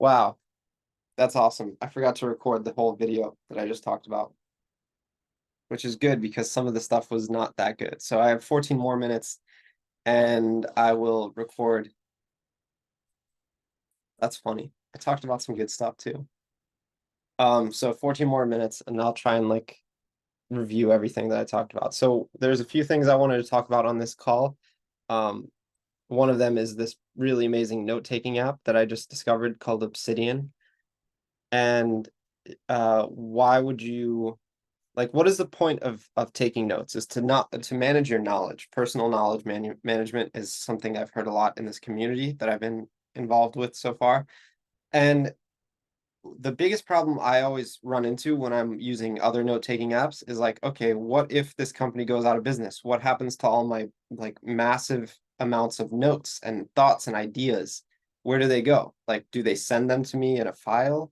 Wow, that's awesome. I forgot to record the whole video that I just talked about, which is good because some of the stuff was not that good. So I have 14 more minutes and I will record. That's funny. I talked about some good stuff too. So 14 more minutes and I'll try and like review everything that I talked about. So there's a few things I wanted to talk about on this call. Um, one of them is this really amazing note-taking app that I just discovered called Obsidian. And why would you like what is the point of taking notes is to not to manage your knowledge. Personal knowledge management is something I've heard a lot in this community that I've been involved with so far. And the biggest problem I always run into when I'm using other note-taking apps is like, okay, what if this company goes out of business? What happens to all my like massive amounts of notes and thoughts and ideas? Where do they go? Like, do they send them to me in a file?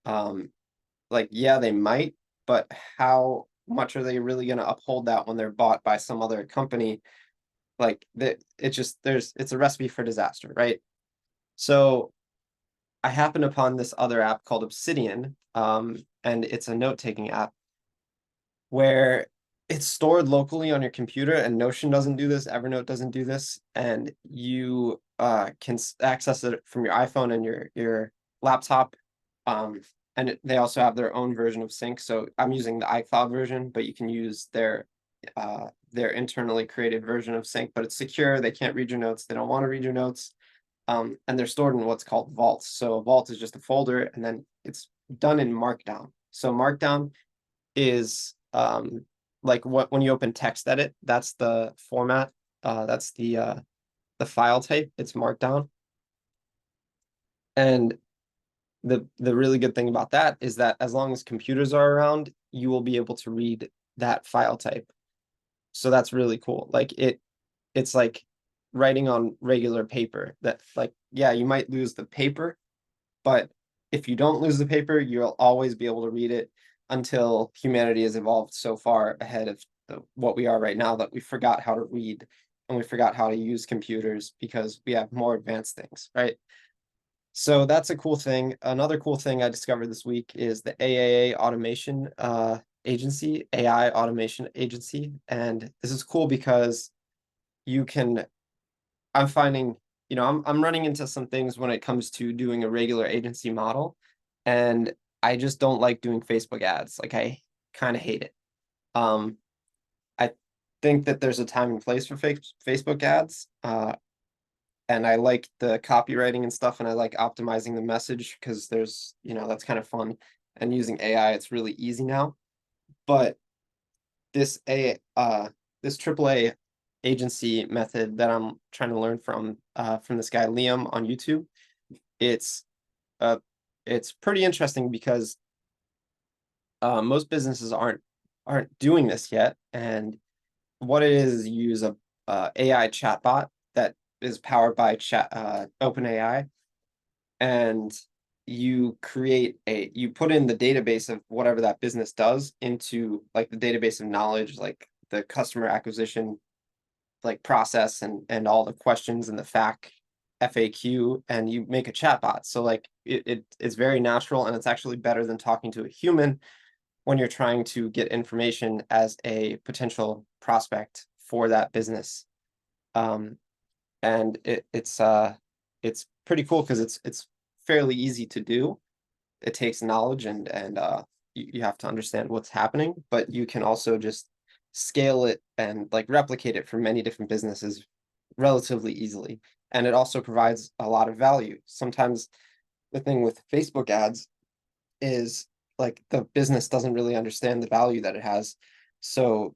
Um, like, yeah, they might, but how much are they really going to uphold that when they're bought by some other company? Like that, it's just it's a recipe for disaster, right? So I happened upon this other app called Obsidian, and it's a note-taking app where it's stored locally on your computer, and Notion doesn't do this, Evernote doesn't do this, and you can access it from your iPhone and your laptop. Um, and they also have their own version of Sync. So I'm using the iCloud version, but you can use their internally created version of Sync, but it's secure. They can't read your notes. They don't want to read your notes. And they're stored in what's called vaults. So a vault is just a folder, and then it's done in Markdown. So Markdown is like what when you open TextEdit, that's the format. That's the file type. It's Markdown. And the really good thing about that is that as long as computers are around, you will be able to read that file type. So that's really cool. Like it's like writing on regular paper that like, yeah, you might lose the paper, but if you don't lose the paper, you'll always be able to read it until humanity has evolved so far ahead of what we are right now that we forgot how to read and we forgot how to use computers because we have more advanced things, right? So that's a cool thing. Another cool thing I discovered this week is the AAA automation agency, AI automation agency. And this is cool because you can, I'm finding, I'm running into some things when it comes to doing a regular agency model. And I just don't like doing Facebook ads. Like I kind of hate it. Um, I think that there's a time and place for Facebook ads. And I like the copywriting and stuff, and I like optimizing the message because that's kind of fun. And using AI, it's really easy now. But this a this AAA agency method that I'm trying to learn from this guy Liam on YouTube, it's uh it's pretty interesting because most businesses aren't doing this yet. And what it is you use a AI chatbot that is powered by OpenAI, and you put in the database of whatever that business does into like the database of knowledge, like the customer acquisition like process and all the questions and the FAQ, and you make a chatbot. So like it's very natural, and it's actually better than talking to a human when you're trying to get information as a potential prospect for that business. Um, and it's pretty cool because it's fairly easy to do. It takes knowledge and you have to understand what's happening, but you can also just scale it and like replicate it for many different businesses relatively easily. And it also provides a lot of value. Sometimes the thing with Facebook ads is like the business doesn't really understand the value that it has. So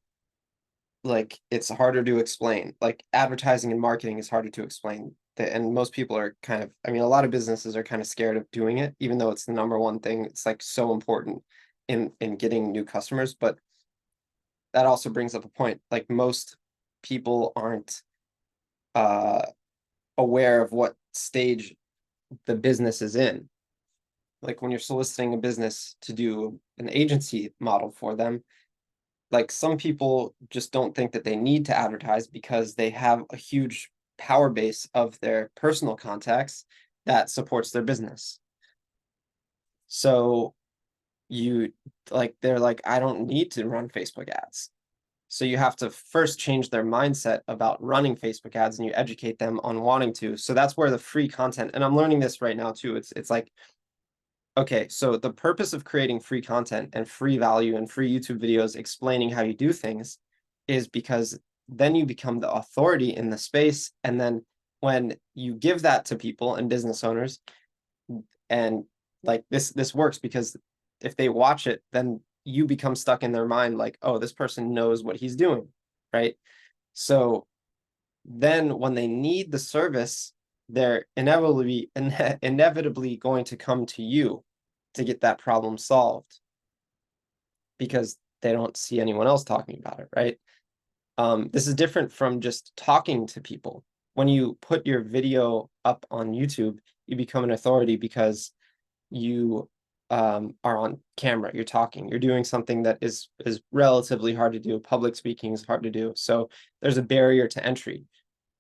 like it's harder to explain. Like advertising and marketing is harder to explain. And most people are kind of, I mean, a lot of businesses are kind of scared of doing it, even though it's the number one thing. It's like so important in getting new customers. But that also brings up a point. Like most people aren't uh aware of what stage the business is in. Like when you're soliciting a business to do an agency model for them, like some people just don't think that they need to advertise because they have a huge power base of their personal contacts that supports their business. So you they're like, I don't need to run Facebook ads. So you have to first change their mindset about running Facebook ads, and you educate them on wanting to. So that's where the free content, and I'm learning this right now too. It's like, okay, so the purpose of creating free content and free value and free YouTube videos explaining how you do things is because then you become the authority in the space. And then when you give that to people and business owners, and like this works because if they watch it, then you become stuck in their mind like, oh, this person knows what he's doing, right? So then when they need the service, they're inevitably going to come to you to get that problem solved because they don't see anyone else talking about it, right? This is different from just talking to people. When you put your video up on YouTube, you become an authority because you are on camera, you're talking, you're doing something that is relatively hard to do. Public speaking is hard to do. So there's a barrier to entry.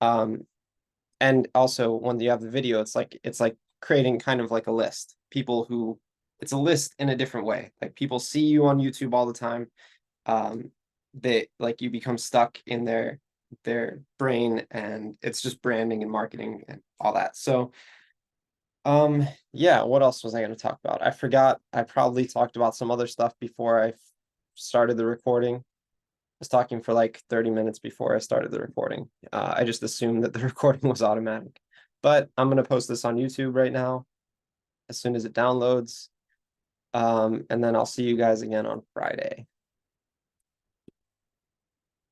And also when you have the video, it's like creating kind of like a list. People who it's a list in a different way. Like people see you on YouTube all the time. They like you become stuck in their brain, and it's just branding and marketing and all that. So yeah, what else was I going to talk about? I forgot. I probably talked about some other stuff before I started the recording. I was talking for like 30 minutes before I started the recording. I just assumed that the recording was automatic. But I'm going to post this on YouTube right now as soon as it downloads. And then I'll see you guys again on Friday.